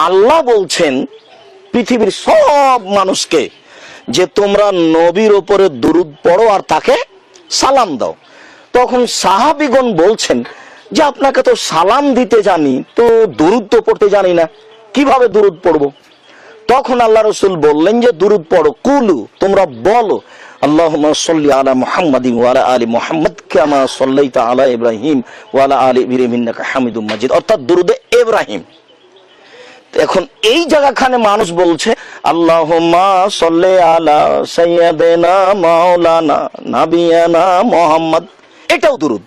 আল্লাহ বলছেন পৃথিবীর সব মানুষকে যে তোমরা নবীর উপরে দুরূদ পড়ো আর তাকে সালাম দাও। তখন সাহাবীগণ বলছেন যে আপনাকে তো সালাম দিতে জানি, তো দুরূদ তো পড়তে জানি না, কিভাবে দুরূদ পড়বো? তখন আল্লাহ রাসূল বললেন যে দুরূদ পড়ো, কুলু, তোমরা বলো আল্লাহুম্মা সাল্লি আলা মুহাম্মাদিন ওয়া আলা আলি মুহাম্মাদ কামা সাল্লাইতা আলা ইব্রাহিম ওয়া আলা আলি ইব্রাহিম ইন্নাকা হামিদুম মাজিদ, অর্থাৎ দুরূদে ইব্রাহিম। এখন এই জায়গাখানে মানুষ বলছে আল্লাহুম্মা সাল্লি আলা সাইয়্যিদিনা মাওলানা নাবিয়ানা মুহাম্মদ, এটাও দুরূদ।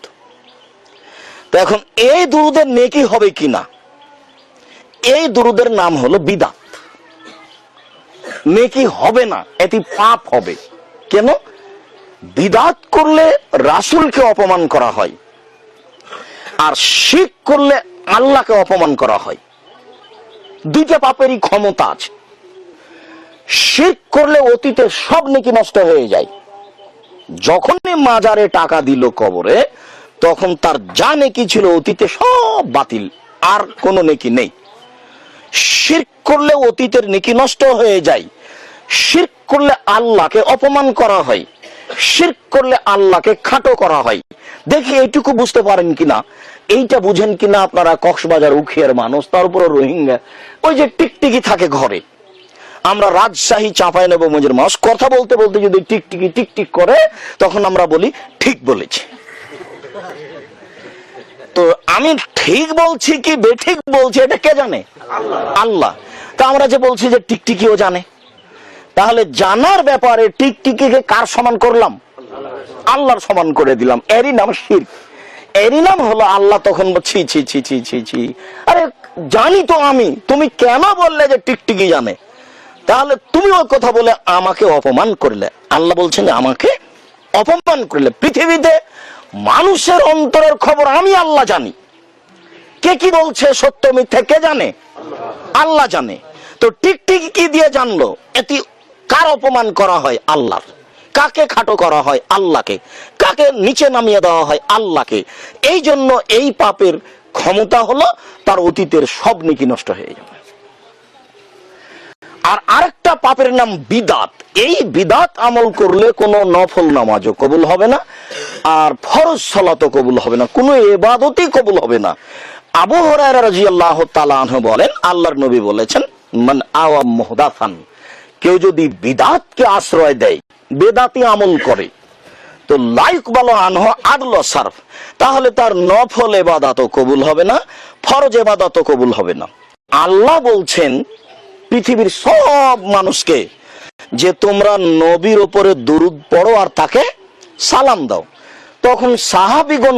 তো এখন এই দুরূদের নেকি হবে কিনা? এই দুরূদের নাম হলো বিদআত। নেকি হবে না, এটি পাপ হবে। কেন? বিদআত করলে রাসূলকে অপমান করা হয়, আর শিরক করলে আল্লাহকে অপমান করা হয়। দুইটা পাপেরই ক্ষমতা আছে। শিরক করলে অতীতে সব নেকি নষ্ট হয়ে যায়। যখনই মাজারে টাকা দিল কবরে, তখন তার যা নেকি ছিল অতীতে সব বাতিল, আর কোনো নেকি নেই। শিরক করলে অতীতের নেকি নষ্ট হয়ে যায়। শিরক করলে আল্লাহকে অপমান করা হয়, শিরক করলে আল্লাহকে খাটো করা হয়। দেখি এইটুকু বুঝতে পারেন কিনা, এইটা বুঝেন কিনা আপনারা। কক্সবাজার উখিয়ার মানুষ, তার উপরে রোহিঙ্গা, ওই যে টিকটিকি থাকে ঘরে। আমরা রাজশাহী চাঁপাইনবাবগঞ্জের মানুষ, কথা বলতে বলতে যদি টিকটিকি টিকটিক করে, তখন আমরা বলি ঠিক বলেছি। তো আমি ঠিক বলছি কি বেঠিক বলছি এটা কে জানে? আল্লাহ। তা আমরা যে বলছি যে টিকটিকিও জানে, তাহলে জানার ব্যাপারে টিকটিকিকে কার সমান করলাম? আল্লাহর সমান করে দিলাম। এরই নাম শিরক, এরই নাম হলো আল্লাহ তখন ছি ছি ছি ছি ছি ছি, আরে জানি তো আমি, তুমি কেন বললে যে টিকটিকি জানে? তাহলে তুমি ওই কথা বলে আমাকে অপমান করলে। আল্লাহ বলছেন আমাকে অপমান করলে। পৃথিবীতে মানুষের অন্তরের খবর আমি আল্লাহ জানি। কে কি বলছে সত্য মিথ্যা কে জানে? আল্লাহ জানে। তো টিকটিকি কি দিয়ে জানলো? এটি কার অপমান করা হয়? আল্লাহর। কাকে খাটো করা হয়? আল্লাহকে। কাকে নিচে নামিয়ে দেওয়া হয়? আল্লাহকে। এই জন্য এই পাপের ক্ষমতা হলো তার অতীতের সব নেকি নষ্ট হয়ে যাবে। আর আরেকটা পাপের নাম বিদআত। এই বিদআত আমল করলে কোনো নফল নামাজও কবুল হবে না, আর ফরজ সালাতও কবুল হবে না, কোনো ইবাদতই কবুল হবে না। আবু হুরায়রা রাদিয়াল্লাহু তাআলা আনহু বলেন, আল্লাহর নবী বলেছেন, মান আওয়া মুহদাসান, কেউ যদি বিদআতকে আশ্রয় দেয়, বেদাতি আমল করে, তো লা ইকবালু আনহু আদলু সারফ, তাহলে তার নফল ইবাদতও কবুল হবে না, ফরজ ইবাদতও কবুল হবে না। আল্লাহ বলছেন পৃথিবীর সব মানুষকে যে তোমরা নবীর উপরে দুরূদ পড়ো আর তাকে সালাম দাও। তখন সাহাবীগণ